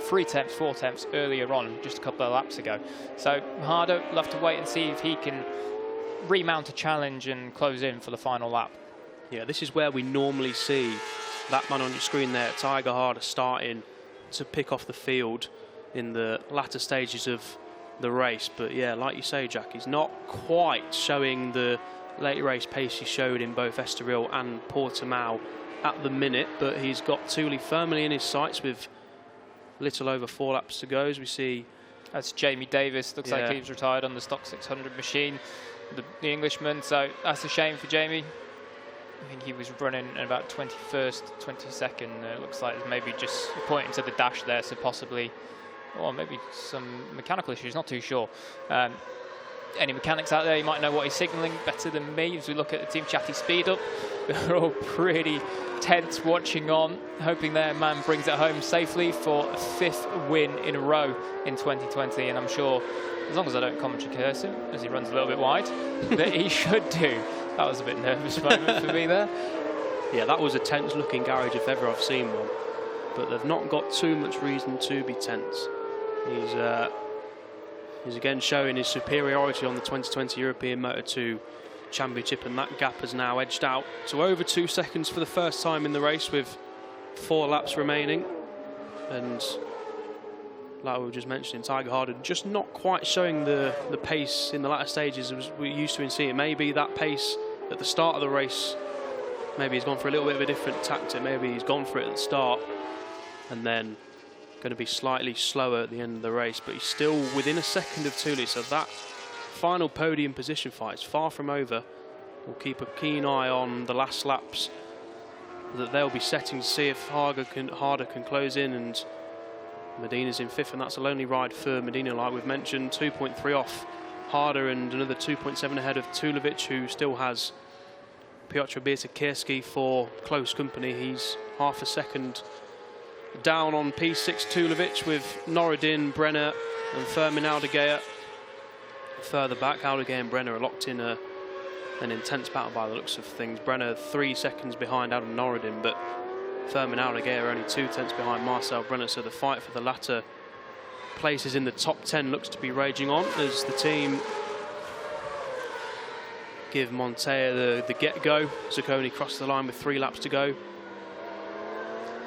3 tenths, 4 tenths earlier on, just a couple of laps ago. So Harder, we'll have to wait and see if he can remount a challenge and close in for the final lap. Yeah, this is where we normally see that man on your screen there, Tiger Harder, starting to pick off the field in the latter stages of the race. But yeah, like you say, Jack, he's not quite showing the late race pace he showed in both Estoril and Portimao at the minute, but he's got Thule firmly in his sights with little over 4 laps to go. As we see, that's Jamie Davis. Looks like he's retired on the stock 600 machine, the Englishman. So that's a shame for Jamie. I think he was running at about 21st, 22nd. It looks like maybe just pointing to the dash there, so possibly, or maybe some mechanical issues, not too sure. Any mechanics out there, you might know what he's signalling better than me. As we look at the Team Ciatti speed up, they're all pretty tense watching on, hoping their man brings it home safely for a 5th win in a row in 2020. And I'm sure, as long as I don't commentary curse him, as he runs a little bit wide, that he should do. That was a bit nervous moment for me there. Yeah, that was a tense looking garage if ever I've seen one. But they've not got too much reason to be tense. He's again showing his superiority on the 2020 European Moto2 Championship, and that gap has now edged out to over 2 seconds for the first time in the race with 4 laps remaining. And like we were just mentioning, Tiger Harder just not quite showing the pace in the latter stages as we're used to in seeing. Maybe that pace at the start of the race, maybe he's gone for a little bit of a different tactic. Maybe he's gone for it at the start and then going to be slightly slower at the end of the race, but he's still within a second of Thule, so that final podium position fight is far from over. We'll keep a keen eye on the last laps that they'll be setting to see if Harder can close in, and Medina's in 5th, and that's a lonely ride for Medina, like we've mentioned. 2.3 off Harder and another 2.7 ahead of Tulovic, who still has Piotr Bietkierski for close company. He's half a second down on P6 Tulovic, with Norodin, Brenner and Fermin Aldeguer further back. Aldeguer and Brenner are locked in an intense battle by the looks of things. Brenner 3 seconds behind Adam Norodin, but Fermin Aldeguer only 2 tenths behind Marcel Brenner, so the fight for the latter places in the top 10 looks to be raging on as the team give Montella the get-go. Zacconi crossed the line with 3 laps to go.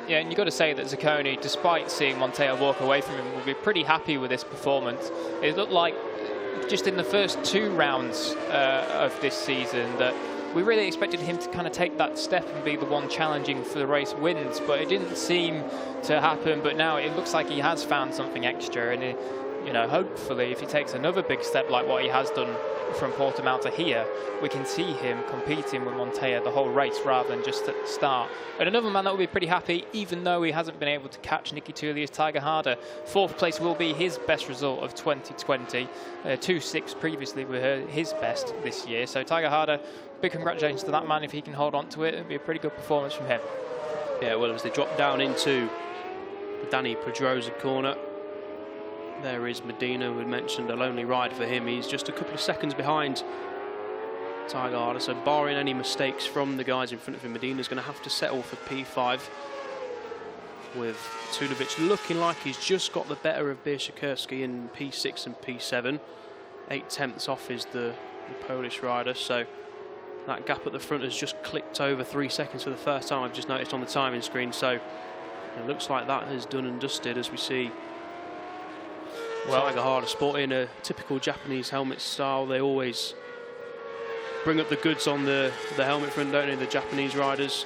Yeah, and you've got to say that Zacconi, despite seeing Montella walk away from him, will be pretty happy with this performance. It looked like just in the first 2 rounds of this season that we really expected him to kind of take that step and be the one challenging for the race wins, but it didn't seem to happen. But now it looks like he has found something extra, and you know, hopefully if he takes another big step like what he has done from Portimao to here, we can see him competing with Montella the whole race rather than just at the start. And another man that will be pretty happy, even though he hasn't been able to catch Nicky Tuuli, is Tiger Harder. 4th place will be his best result of 2020. 2.6 previously were his best this year. So Tiger Harder, big congratulations to that man. If he can hold on to it, it'll be a pretty good performance from him. Yeah, well, as they drop down into the Danny Pedrosa corner, there is Medina, we mentioned a lonely ride for him. He's just a couple of seconds behind Tiger Harder, so barring any mistakes from the guys in front of him, Medina's going to have to settle for P5, with Tulovic looking like he's just got the better of Bierszykowski in P6 and P7. 8/10 off is the Polish rider, so that gap at the front has just clicked over 3 seconds for the first time. I've just noticed on the timing screen, so it looks like that is done and dusted as we see Tiger Harder sporting a typical Japanese helmet style. They always bring up the goods on the helmet front, don't they, the Japanese riders?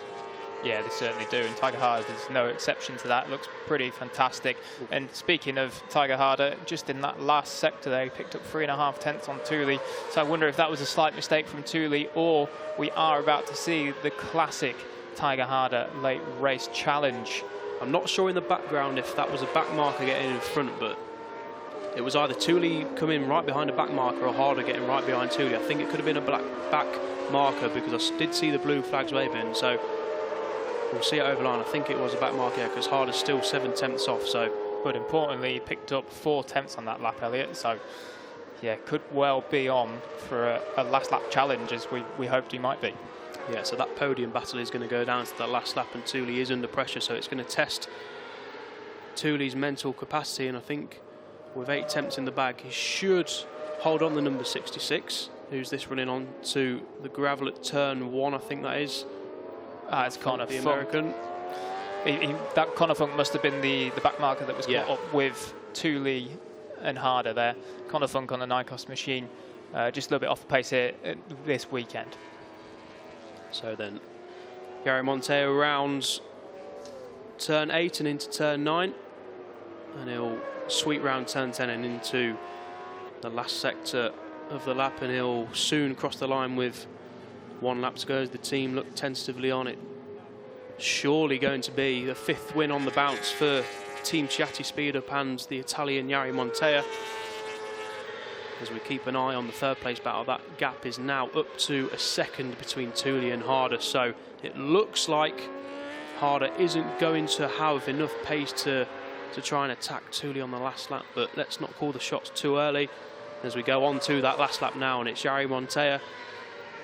Yeah, they certainly do, and Tiger Harder is no exception to that. Looks pretty fantastic. And speaking of Tiger Harder, just in that last sector there, he picked up 3.5 tenths on Tuuli. So I wonder if that was a slight mistake from Tuuli, or we are about to see the classic Tiger Harder late race challenge. I'm not sure in the background if that was a back marker getting in front, but it was either Tuuli coming right behind a back marker or Harder getting right behind Tuuli. I think it could have been a back marker because I did see the blue flags waving, so we'll see it over line. I think it was a back marker because Harder's still 7/10 off. So, but importantly, he picked up 4 tenths on that lap, Elliot. So, yeah, could well be on for a last lap challenge as we hoped he might be. Yeah, so that podium battle is going to go down to that last lap, and Tuuli is under pressure, so it's going to test Tuuli's mental capacity. And I think with 8 attempts in the bag, he should hold on the number 66. Who's this running on to the gravel at turn 1? I think that is. It's Connor the Funk. American. That Connor Funk must have been the back marker that was caught up with Tuuli and Harder there. Connor Funk on the Nikos machine, just a little bit off the pace here this weekend. So then Yari Montella rounds turn 8 and into turn 9, and he'll sweep round turn 10 and into the last sector of the lap, and he'll soon cross the line with 1 lap to go as the team look tentatively on it. Surely going to be the 5th win on the bounce for Team Ciatti Speed Up and the Italian Yari Montella. As we keep an eye on the 3rd place battle, that gap is now up to a second between Tuuli and Harder. So it looks like Harder isn't going to have enough pace to try and attack Tuuli on the last lap, but let's not call the shots too early as we go on to that last lap now. And it's Yari Montella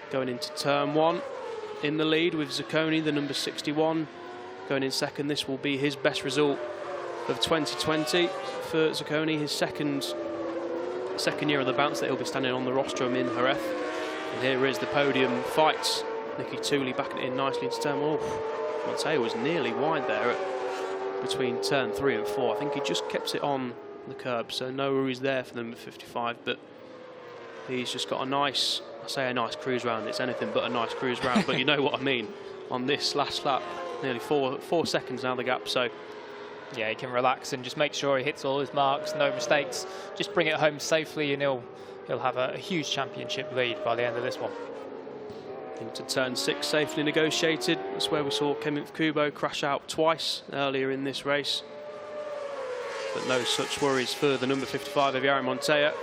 going into turn 1 in the lead with Zacconi, the number 61, going in second. This will be his best result of 2020 for Zacconi, his second year of the bounce that he'll be standing on the rostrum in Jerez. And here is the podium fight. Nicky Tuuli backing it in nicely into turn 1. Montella was nearly wide there between turn 3 and 4. I think he just kept it on the curb, so no worries there for number 55, but he's just got a nice, I say a nice cruise round, it's anything but a nice cruise round, but you know what I mean, on this last lap. Nearly 4 seconds now the gap, so yeah, he can relax and just make sure he hits all his marks, no mistakes, just bring it home safely, and he'll have a huge championship lead by the end of this one. Into turn 6, safely negotiated. That's where we saw Kevin Kubo crash out twice earlier in this race. But no such worries for the number 55 of Yari Montella.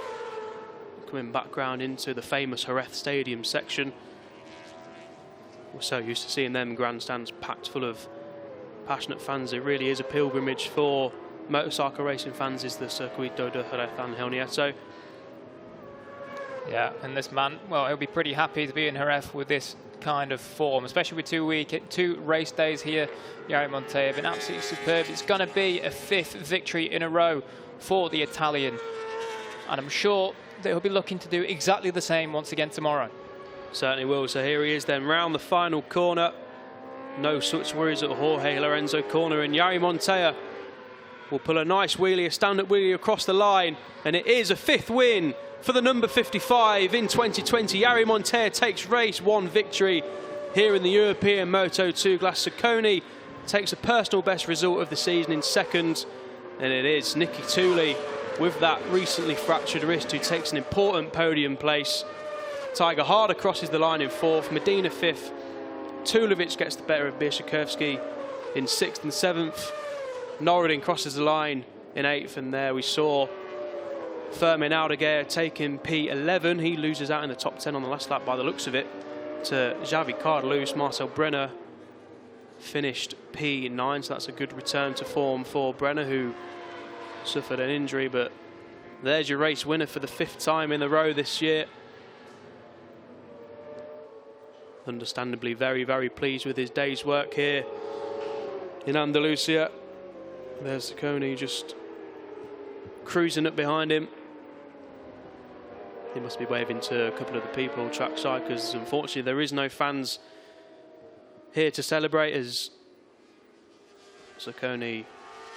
Coming back round into the famous Jerez Stadium section. We're so used to seeing them grandstands packed full of passionate fans. It really is a pilgrimage for motorcycle racing fans, is the Circuito de Jerez Angel Nieto. Yeah, and this man, well, he'll be pretty happy to be in Jerez with this kind of form, especially with 2 race days here. Yari Montella been absolutely superb. It's going to be a 5th victory in a row for the Italian, and I'm sure that he'll be looking to do exactly the same once again tomorrow. Certainly will. So here he is then round the final corner. No such worries at Jorge Lorenzo corner, and Yari Montella will pull a nice wheelie, a stand-up wheelie across the line, and it is a 5th win for the number 55 in 2020. Yari Montella takes race 1 victory here in the European Moto2 class. Ciatti takes a personal best result of the season in second, and it is Nicky Tooley with that recently fractured wrist who takes an important podium place. Tiger Harder crosses the line in 4th, Medina 5th, Tulovic gets the better of Bieszyakowski in 6th and 7th, Norridin crosses the line in 8th, and there we saw FIM Artigas taking P11. He loses out in the top 10 on the last lap by the looks of it to Xavi Artigas. Marcel Brenner finished P9, so that's a good return to form for Brenner, who suffered an injury, but there's your race winner for the 5th time in a row this year. Understandably very, very pleased with his day's work here in Andalusia. There's Ciatti just cruising up behind him. He must be waving to a couple of the people trackside, because unfortunately there is no fans here to celebrate, as Ciatti,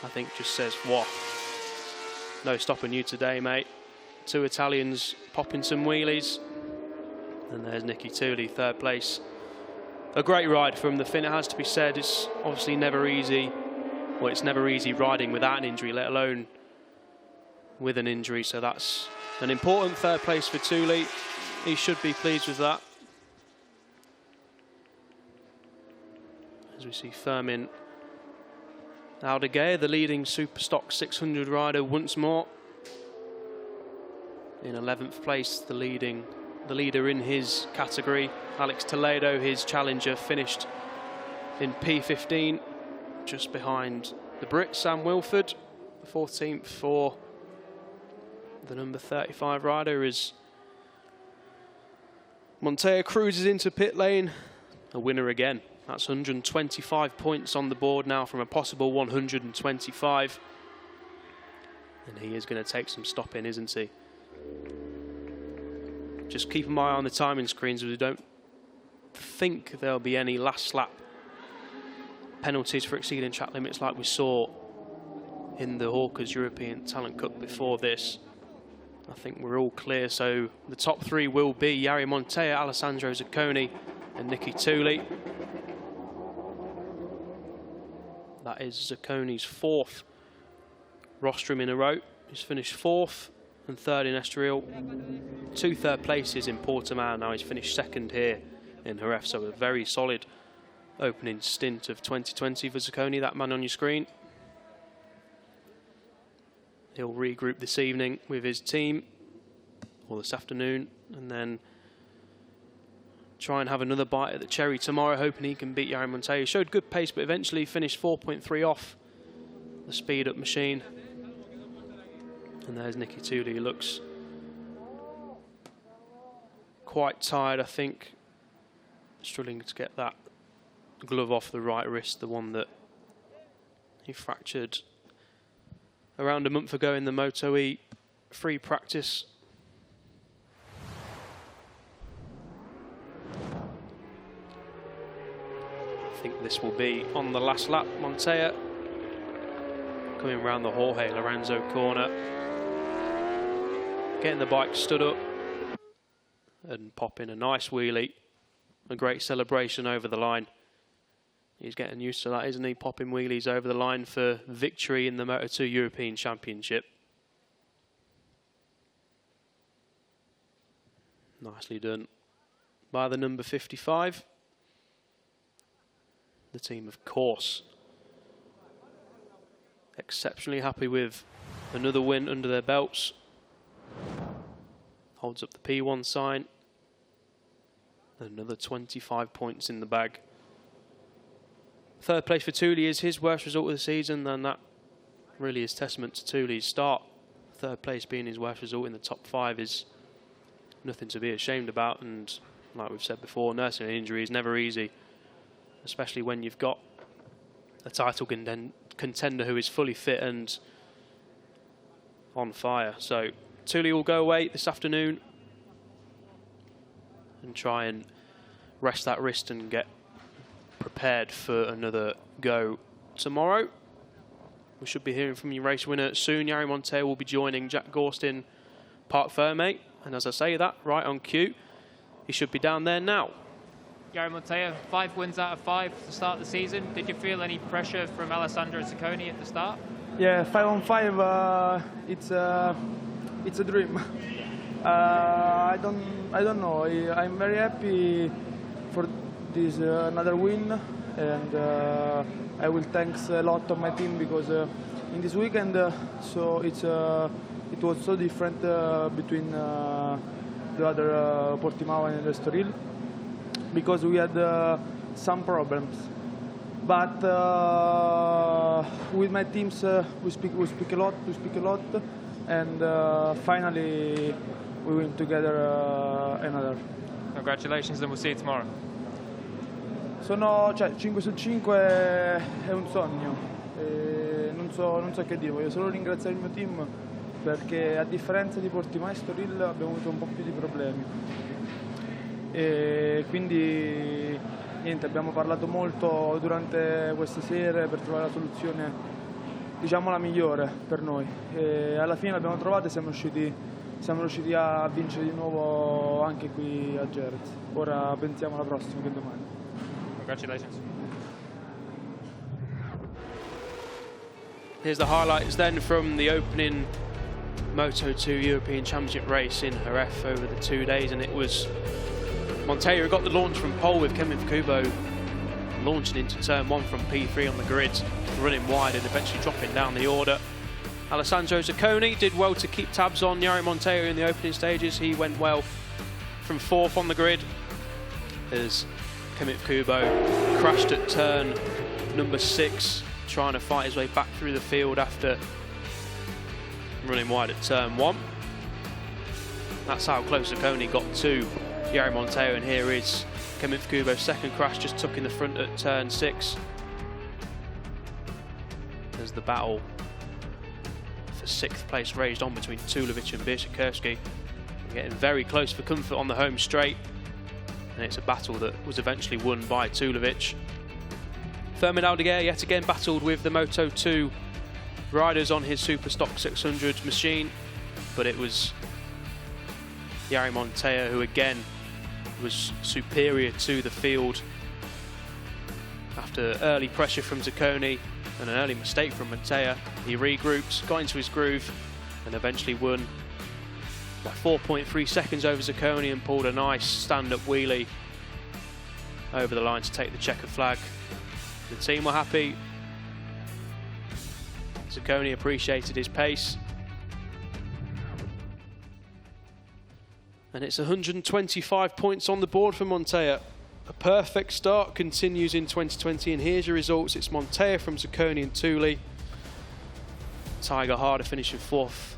I think, just says, "What? No stopping you today, mate." 2 Italians popping some wheelies. And there's Nicky Tooley, 3rd place. A great ride from the Finn, it has to be said. It's obviously never easy. Well, it's never easy riding without an injury, let alone with an injury. So that's an important 3rd place for Tooley. He should be pleased with that. As we see FIM Artigas, the leading Superstock 600 rider once more. In 11th place, the leader in his category, Alex Toledo, his challenger, finished in P15, just behind the Brit, Sam Wilford. 14th for the number 35 rider as Montella cruises into pit lane. A winner again. That's 125 points on the board now from a possible 125. And he is going to take some stopping, isn't he? Just keep an eye on the timing screens, as we don't think there'll be any last lap penalties for exceeding track limits like we saw in the Hawkers European Talent Cup before this. I think we're all clear, so the top 3 will be Yari Montella, Alessandro Ciatti and Nicky Tooley. That is Ciatti's 4th rostrum in a row. He's finished 4th and 3rd in Estoril. 2 3rd places in Portimao. Now he's finished 2nd here in Jerez, so a very solid opening stint of 2020 for Ciatti, that man on your screen. He'll regroup this evening with his team, or this afternoon, and then try and have another bite at the cherry tomorrow, hoping he can beat Yari Montella. He showed good pace, but eventually finished 4.3 off the speed-up machine. And there's Nicky Tooley. He looks quite tired, I think. Struggling to get that glove off the right wrist, the one that he fractured around a month ago in the Moto2 free practice. I think this will be on the last lap. Montella coming around the Jorge Lorenzo corner, getting the bike stood up and popping a nice wheelie. A great celebration over the line. He's getting used to that, isn't he? Popping wheelies over the line for victory in the Moto2 European Championship. Nicely done by the number 55. The team, of course, exceptionally happy with another win under their belts. Holds up the P1 sign. Another 25 points in the bag. 3rd place for Tooley is his worst result of the season, and that really is testament to Tooley's start. 3rd place being his worst result in the top 5 is nothing to be ashamed about, and like we've said before, nursing an injury is never easy, especially when you've got a title contender who is fully fit and on fire. So Tooley will go away this afternoon and try and rest that wrist and get prepared for another go tomorrow. We should be hearing from your race winner soon. Yari Montella will be joining Jack Gorst in Parc Fermé And as I say that, right on cue, he should be down there now. Yari Montella, 5 wins out of 5 to start the season. Did you feel any pressure from Alessandro Zacconi at the start? Yeah, 5 on 5. It's a dream. I don't know. I'm very happy for this another win, and I will thanks a lot of my team because in this weekend, so it was so different between the other Portimao and Estoril because we had some problems. But with my teams, we speak a lot, and finally we win together another. Congratulations, and we'll see you tomorrow. 5 su 5 è un sogno, non so che dire, voglio solo ringraziare il mio team perché a differenza di Portimao e Estoril abbiamo avuto un po' più di problemi e quindi niente, abbiamo parlato molto durante queste sere per trovare la soluzione, diciamo, la migliore per noi e alla fine l'abbiamo trovata e siamo riusciti a vincere di nuovo anche qui a Jerez. Ora pensiamo alla prossima, che è domani. Congratulations. Here's the highlights then from the opening Moto2 European Championship race in Jerez over the 2 days, and it was Montella who got the launch from pole with Kevin Kubo launching into turn 1 from P3 on the grid, running wide and eventually dropping down the order. Alessandro Zacconi did well to keep tabs on Yari Montella in the opening stages. He went well from 4th on the grid as Kevin Kubo crashed at turn number 6, trying to fight his way back through the field after running wide at turn 1. That's how close Zacconi got to Yari Montella, and here is Kevin Kubo's second crash, just tucking the front at turn 6. As the battle for 6th place raged on between Tulovic and Biersikowski, getting very close for comfort on the home straight. And it's a battle that was eventually won by Tulovic. Fermin Aldeguer yet again battled with the Moto2 riders on his Super Stock 600 machine, but it was Yari Montella who again was superior to the field after early pressure from Zacconi and an early mistake from Montella. He regrouped, got into his groove, and eventually won by 4.3 seconds over Zacconi and pulled a nice stand-up wheelie over the line to take the checker flag. The team were happy. Zacconi appreciated his pace. And it's 125 points on the board for Montella. A perfect start continues in 2020, and here's your results. It's Montella from Zacconi and Tuli. Tiger Harder finishing 4th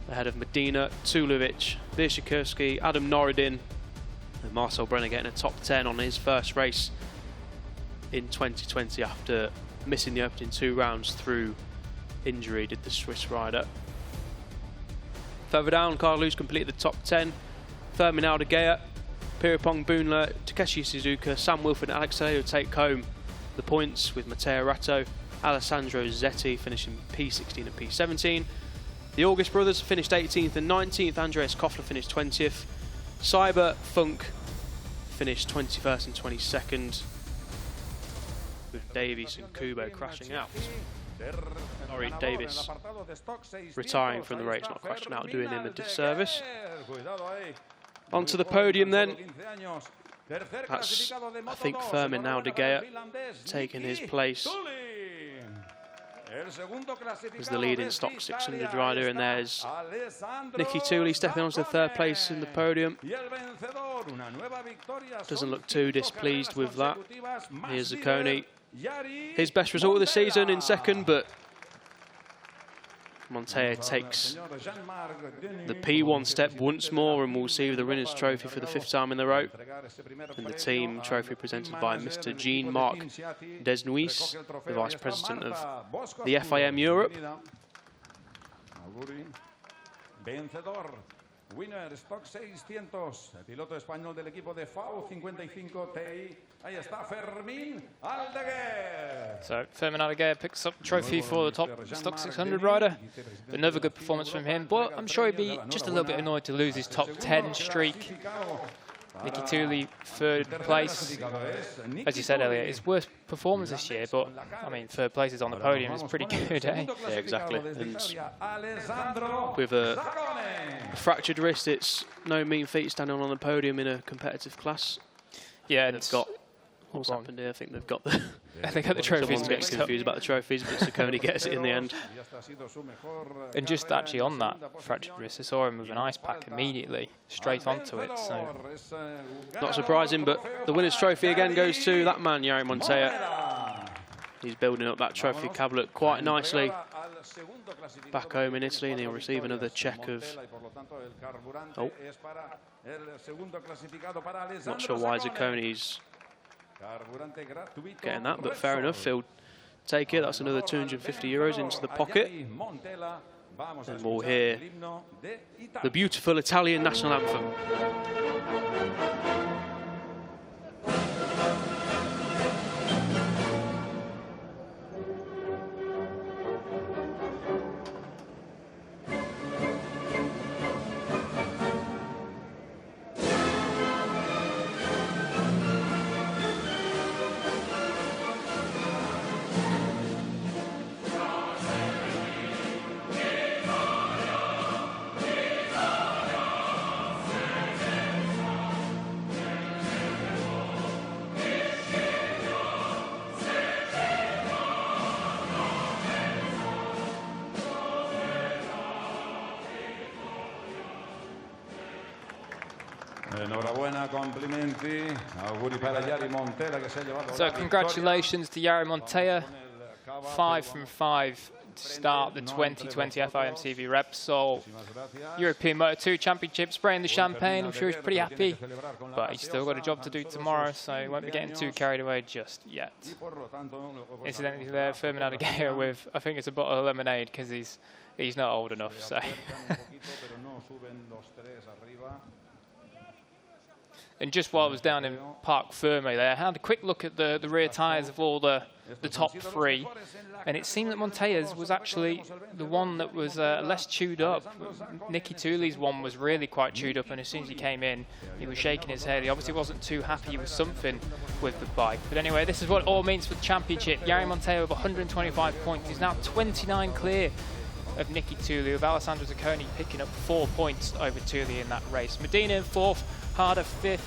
ahead of Medina, Tulovic, Biersikowski, Adam Norodin, and Marcel Brenner getting a top 10 on his first race in 2020 after missing the opening 2 rounds through injury, did the Swiss rider. Further down, Carlos completed the top 10. Fermin Aldeguer, Piripong Boonler, Takeshi Suzuka, Sam Wilford and Alex Saleo take home the points, with Matteo Ratto, Alessandro Zetti finishing P16 and P17. The August brothers finished 18th and 19th. Andreas Koffler finished 20th. Cyber Funk finished 21st and 22nd, with Davies and Kubo crashing out. Sorry, Davis retiring from the race, not crashing out, doing him a disservice. Onto the podium then. That's, I think, Fermin Aldeguer taking his place as the leading stock 600 rider, and there's Nicky Tooley stepping onto the 3rd place in the podium. Doesn't look too displeased with that. Here's Zacconi. His best result of the season in 2nd, but Montella takes the P1 step once more and will receive the winner's trophy for the 5th time in the row. And the team trophy presented by Mr. Jean-Marc Desnuis, the Vice President of the FIM Europe. Winner, stock 600, el piloto español del equipo de FAU 55 TI. Ahí está Fermín Aldeguer. So Fermín Aldeguer picks up trophy for the top stock 600 rider. Another good performance from him, but I'm sure he'd be just a little bit annoyed to lose his top 10 streak. Nicky Tooley, third place. As you said earlier, his worst performance this year, but I mean, third place is on the podium is pretty good, eh? Yeah, exactly. And with a fractured wrist, it's no mean feat standing on the podium in a competitive class. Yeah, they've got. What's happened here? I think they've got the. They got the trophies. Someone's getting confused about the trophies, but Ciccone gets it in the end. And just actually on that fractured wrist, I saw him with an ice pack immediately, straight onto it. So not surprising, but the winner's trophy again goes to that man, Yari Montella. He's building up that trophy cabinet quite nicely back home in Italy, and he'll receive another check of. Oh, not sure why Ziccone's getting that, but fair enough, he'll take it. That's another 250 euros into the pocket. And we'll hear the beautiful Italian national anthem. Enhorabuena, complimenti, auguri per Yari Montella che si è llevato. So congratulations to Yari Montella, 5 from 5 to start the 2020 FIM CEV Repsol European Moto2 Championship, spraying the champagne. I'm sure he's pretty happy, but he's still got a job to do tomorrow, so he won't be getting too carried away just yet. Incidentally there, Fermín Aldeguer with, I think it's a bottle of lemonade, because he's not old enough, so. And just while I was down in Parc Ferme there, I had a quick look at the rear tyres of all the top three, and it seemed that Montella's was actually the one that was less chewed up. Nicky Tooley's one was really quite chewed up, and as soon as he came in, he was shaking his head. He obviously wasn't too happy with something with the bike. But anyway, this is what it all means for the championship. Yari Montella with 125 points. He's now 29 clear of Nicky Tooley, with Alessandro Ciccone picking up 4 points over Tooley in that race. Medina in 4th, Harder 5th,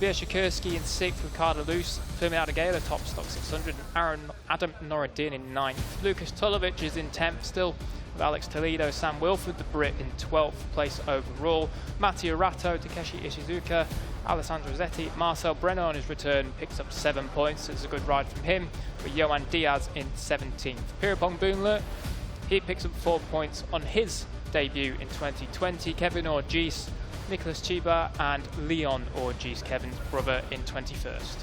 Wierzchowski in 6th with Cardelus, Fermín Aldeguer top stock 600, and Adam Noradin in 9th. Lucas Tulovic is in 10th still, with Alex Toledo, Sam Wilford, the Brit, in 12th place overall. Matteo Ratto, Takeshi Ishizuka, Alessandro Zetti, Marcel Brenner on his return picks up 7 points. It's a good ride from him, with Johan Diaz in 17th. Pierpont Boonler, he picks up 4 points on his debut in 2020. Kevin Orgis, Nicholas Chiba, and Leon Orgis, Kevin's brother, in 21st.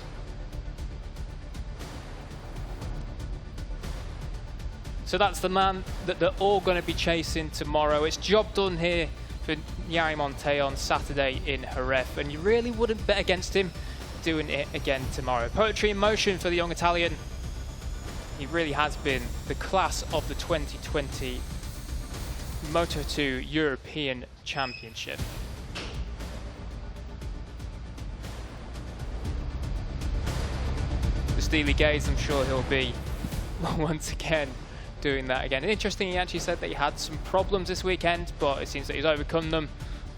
So that's the man that they're all going to be chasing tomorrow. It's job done here for Yari Montella on Saturday in Jerez, and you really wouldn't bet against him doing it again tomorrow. Poetry in motion for the young Italian. He really has been the class of the 2020 Moto2 European Championship. The Steely Gaze, I'm sure he'll be once again doing that again. And interesting, he actually said that he had some problems this weekend, but it seems that he's overcome them.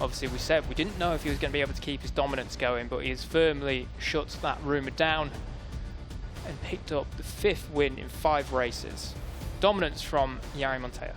Obviously, we said we didn't know if he was going to be able to keep his dominance going, but he has firmly shut that rumour down and picked up the 5th win in 5 races. Dominance from Yari Montella.